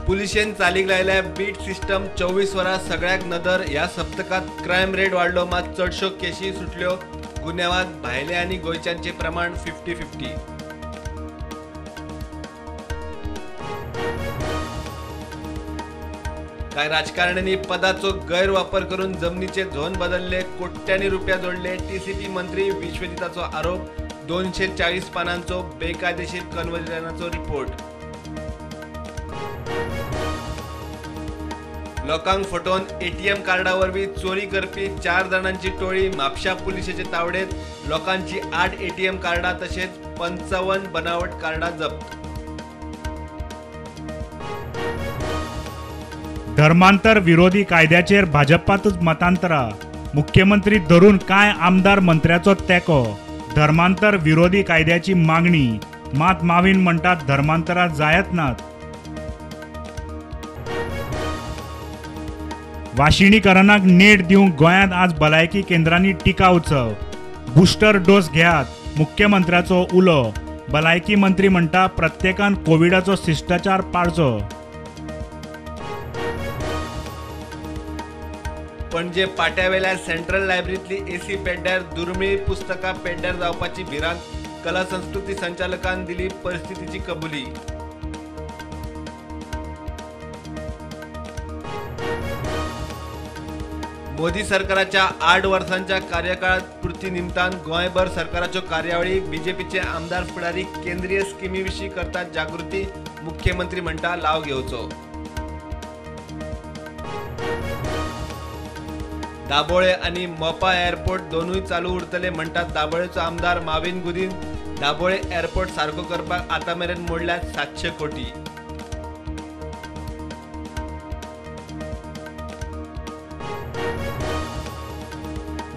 पुलिशेन चालीक लायल्या bit system 24 वरां सगळ्याक नदर. ह्या सप्तकात क्रायम रेट वाडलो, मात चडश्यो केशी सुटल्यो. गुन्यांवात भायले आनी गोंयच्यांचे प्रमाण 50-50. काय राजकारण्यांनी पदाचो गैरवापर करून जमनीचे झोन बदलले, कोट्यांनी रुपया जोडले. टीसीपी मंत्री विश्वजिताचो आरोप. 240 पानांचो बेकायदेशीर कन्व्हर्जनाचो रिपोर्ट. लोकांक फटोवन एटीएम कार्डा वरवीं चोरी करपी 4 जाणांची टोळी म्हापशां पुलिशेचे तावडेत. लोकांची 8 एटीएम कार्डा तशेंच 55 बनावट कार्डा जप्त. धर्मांतर विरोधी कायद्याचेर भाजपातूच मतांतरा. मुख्यमंत्री धरून काय आमदार मंत्र्याचो तेको. धर्मांतर विरोधी कायद्याची मागणी, मात माविन म्हणटात धर्मांतरा जायत नात. वाशिणीकरणाक नेट दिवंक गोंयांत आज भलायकी केंद्रांनी टिका उत्सव. बुस्टर डोस घेयात, मुख्यमंत्र्याचो उलो. भलायकी मंत्री म्हणटा प्रत्येकान कोविडाचो शिष्टाचार पाळचो. पणजे पाट्यावेल्या सेंट्रल लायब्ररीतली एसी पेड्ड्यार दुर्मिळ पुस्तकां पेड्ड्यार जावपाची भिरांत. कला संस्कृती संचालकान दिली परिस्थितीची कबुली. मोदी सरकाराच्या 8 वर्सांच्या कार्यकाळात पुर्ती निमतान गोंयभर सरकाराच्यो कार्यावळी. बीजेपीचे आमदार फुडारी केंद्रीय स्किमी विशीं करतात जागृती. मुख्यमंत्री म्हणटा लाव घेवचो. दाबोळे आणि मोपा एअरपोर्ट दोनूय चालू उरतले म्हणटात दाबोळेचो आमदार माविन गुदीन. दाबोळे एअरपोर्ट सारको करपाक आतामेरेन मोडल्यात 700 कोटी.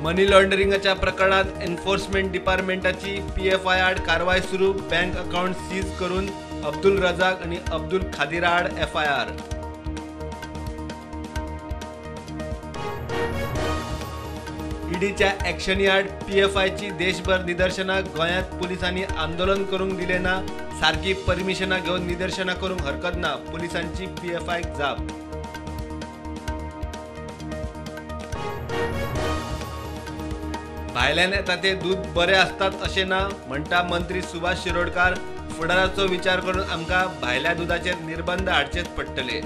मनी लॉन्ड्रिंगाच्या प्रकरणात एन्फोर्समेंट डिपार्टमेंटाची PFI आड कारवाय सुरू. बँक अकाउंट सीज करून अब्दुल रजाक आणि अब्दुल खादिरा आड FIR. ईडीच्या ॲक्शन यार्ड PFIची देशभर निदर्शनां. गोंयांत पुलिसांनी आंदोलन करूंक दिलें ना. सारकी परमिशनां घेवन निदर्शनां करूंक हरकत ना. पुलिसांची PFIक जाप. भायल्यान येता ते दूध बरें आसतात अशें ना म्हणटा मंत्री सुभाष शिरोडकार. फुडाराचो विचार करून आमकां भायल्या दुधाचेर निर्बंध हाडचेच पडटले.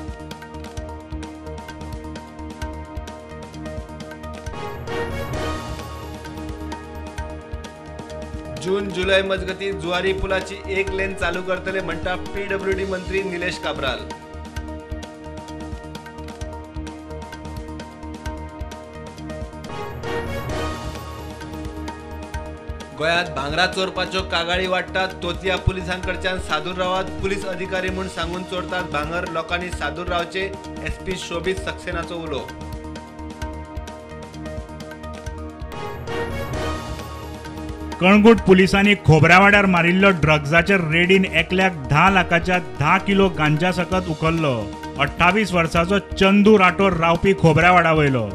जून जुलै मजगती जुवारी पुलाची 1 लेन चालू करतले म्हणटा PWD मंत्री निलेश काब्राल. गोंयांत भांगरा चोरपाच्यो कागाळी वाडटात. तोतया पुलिसांकडच्यान सादूर रावात. पुलीस अधिकारी म्हूण सांगून चोरतात भांगर. लोकांनी सादूर रावचे. SP शोभीत सक्सेनाचो उलो. कणगूट पुलिसांनी खोबऱ्यावाड्यार मारिल्लो ड्रग्जाचेर रेडीन एकल्याक 10 लाखाच्या 10 किलो गांजा सकत उखल्लो. 28 वर्साचो चंदू राठोड रावपी खोबऱ्यावाडा वयलो.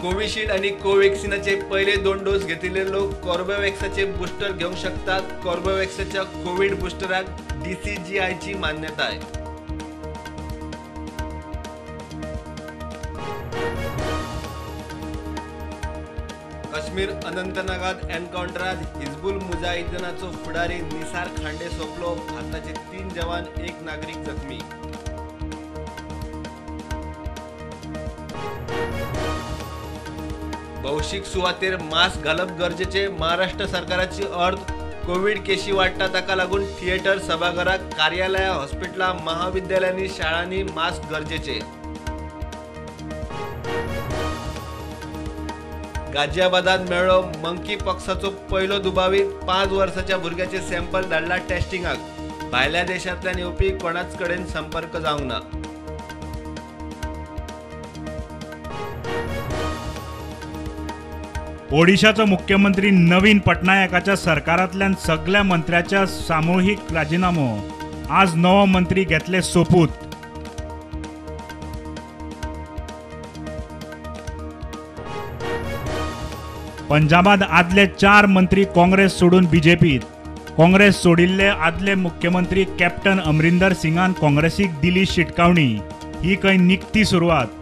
कोविशिल्ड आणि कोव्हॅक्सिनाचे पहिले 2 डोस घेतिल्ले लोक कॉर्बेवॅक्सचे बुस्टर घेवंक शकतात. कॉर्बेवॅक्सच्या कोविड बुस्टराक DCGIची मान्यताय. काश्मीर अनंतनागात एन्काउंटरात हिजबुल मुजाहिदीनाचो फुडारी निसार खांडे सोंपलो. भारताचे 3 जवान 1 नागरिक जखमी. भौशीक सुवातेर मास्क घालप गरजेचे. महाराष्ट्र सरकाराची अर्थ. कोविड केशी वाडटा ताका लागून थिएटर, सभाघरां, कार्यालयां, हॉस्पिटलां, महाविद्यालयांनी, शाळांनी मास्क गरजेचे. गाझियाबादात मेळ्ळो मंकी पॉक्साचो पयलो दुबावीत. 5 वर्साच्या भुरग्याचे सॅम्पल धाडला टेस्टिंगाक. भायल्या देशांतल्यान येवपी कोणाच कडेन संपर्क जावंक ना. ओडिशाचो मुख्यमंत्री नवीन पटनायकाच्या सरकारांतल्यान सगळ्या मंत्र्याच्या सामुहीक राजीनामो. आज नवो मंत्री घेतले सोपूत. पंजाबात आदले 4 मंत्री काँग्रेस सोडून बीजेपीत. काँग्रेस सोडिल्ले आदले मुख्यमंत्री कॅप्टन अमरिंदर सिंगान काँग्रेसीक दिली शिटकावणी ही खंय निखटी सुरवात